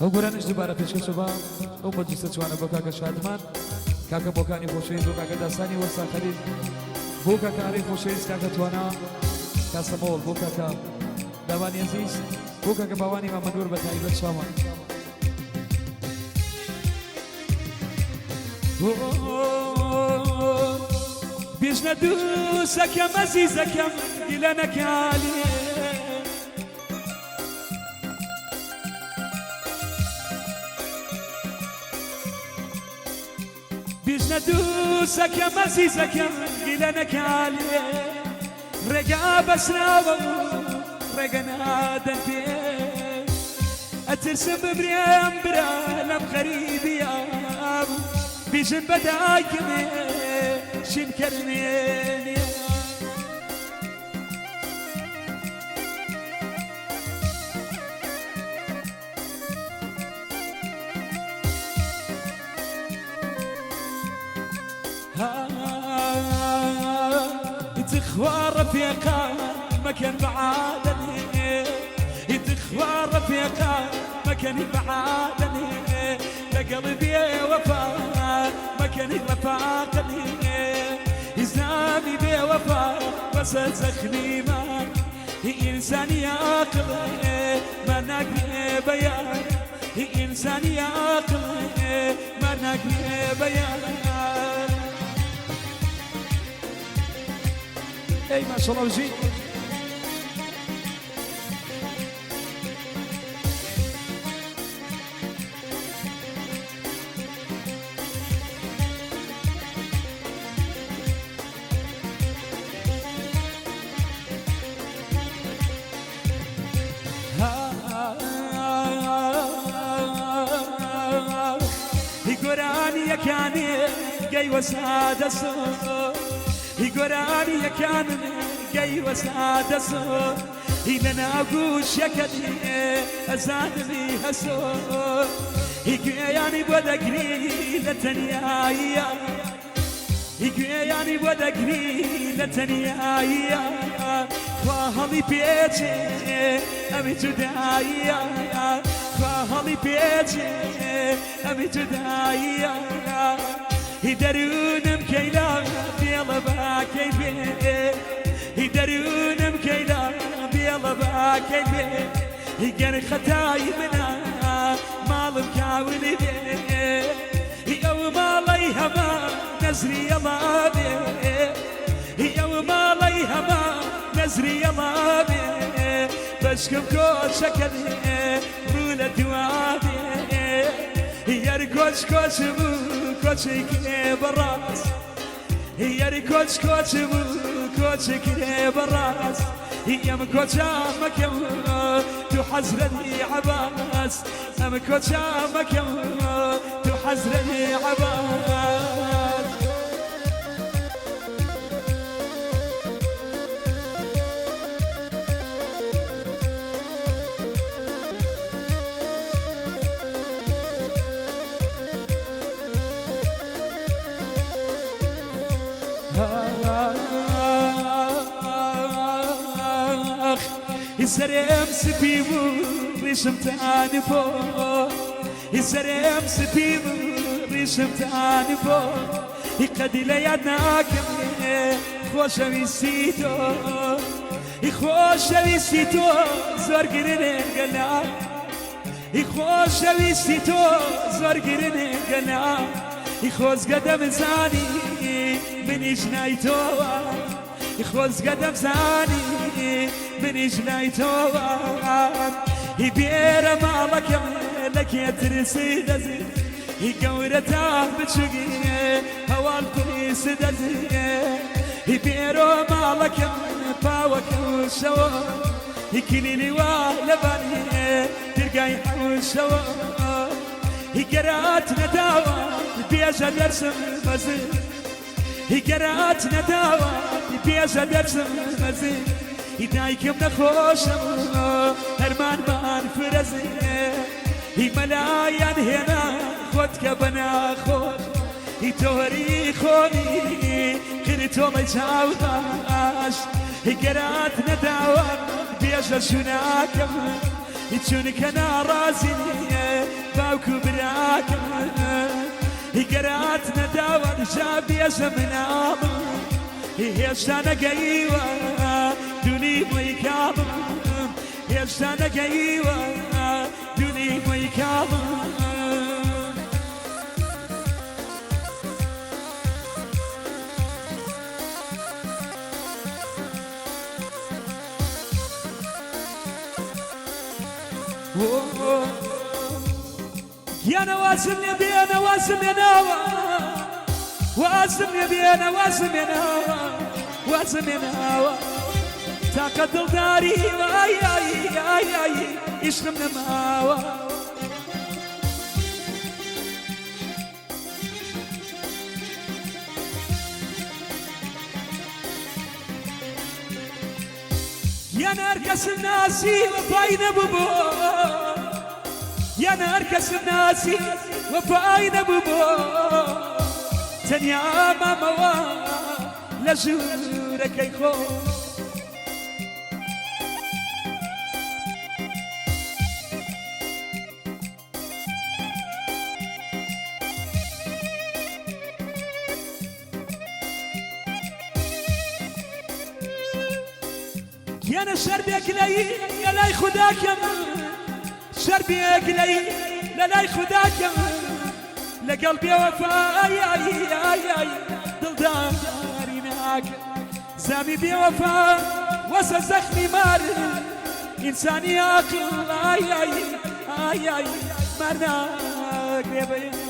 ئەو گۆرانش دووبارە پێشکەشەوە ئەو مەجلیسە جوانە بۆ کاکە شادمان کاکە بۆکانی خۆشەویست بۆ کاکە داسانی وەرسا خەلیل بۆ کاکە ئارەی خۆشەویست کاکە توانە کاسەمۆڵ بۆ کاکە داوانی عەزیز بۆ کاکە باوانی مامەنوور بە تایبەت چاوان بێژنە دووسەکەم ئەزیزەکەم گیلە نەکاڵێ بێژنە دووسەکەم ئەزیزەکەم گیلە نەکاڵێ ڕێگا بەسراوە و ڕێگە نادەن پێ ئەترسم ببرێم برا لەم غەریبیام بیژن بەدایکمێ شینکەرمێنێ يتخوى رفيقا مكان بعادني يتخوى رفيقا مكان بعادني لقلبي وفا مكان رفاقني إسلامي بوفا بس زخني ما هي إنساني عاقل ما نقني بيان هي إنساني عاقل ما نقني بيان اي ما شاء الله وجي يقراني كاني جاي وساد الصوت يقراني كان جاي وساد الصوت إلنا أقول شكلي أزاد بيها الصوت يقياني بدقني لتنيايا يقياني بدقني لتنيايا فهمي بيجي أمي تدايا فهمي بيجي أمي تدايا يدرونم كيلا بيلا باكيبي يدرونم كيلا بيلا باكيبي يقر خطاي منا مال مكاولي بي يوم عليها ما نزري الله بي يوم عليها ما نزري الله بي بشكم كل شكل رولا دوابي يركوش كوش بو كوشك براس هي ركوش كوش بو كوشك براس هي مكوشا مكم تحزرني عباس مكوشا مكم تحزرني عباس يسرم سبيبو ريشم تاني فو يسرم سبيبو ريشم تاني فو يقدي ليادناكم خوشويستو خوشويستو زور قرني قنا خوشويستو زور قرني قنا خوز قدم زاني من جنايتو خوز قدم زاني من جنايتوان يبير مالك لك يترسي دزي يقورته بتشقي هوال قريس دزي يبير مالك باوك وشوا يكلي لي ولباني تلقاي وشوا يقرات نداوى بيجا درس مزيد يقرات نداوى بيجا درس مزيد يدايكم نخوشم هرمان مان فرزي ملايان هنا خودك بنا خوش يتوري خوني قريتو ما يتعوداش قرات نداوان بيجا شناكم چونکە ناڕازیە باوکو براکەم هیگەرات نەداوە جا بێژە مناڵم هێشتا نەگەیوە دونی بۆی کاڵم هێشتا نەگەیوە دونی بۆی کاڵم يانا واسم يبينا واسم يناوى واسم يبينا واسم يناوى واسم يناوى تاقد الداري واي اي اي اي يشغم نماوى يا نركس الناسي وفاينا ببو يا نركس الناسي وفاينا ببو تنيا ماما لجورك يخو يا انا شربك لي يا لاي خداك شربك لي لا لاي خداك لقلبي وفاء اي ضل داريناك زامي بوفاء وسزخني مار انساني عقل اي مرناك يا بي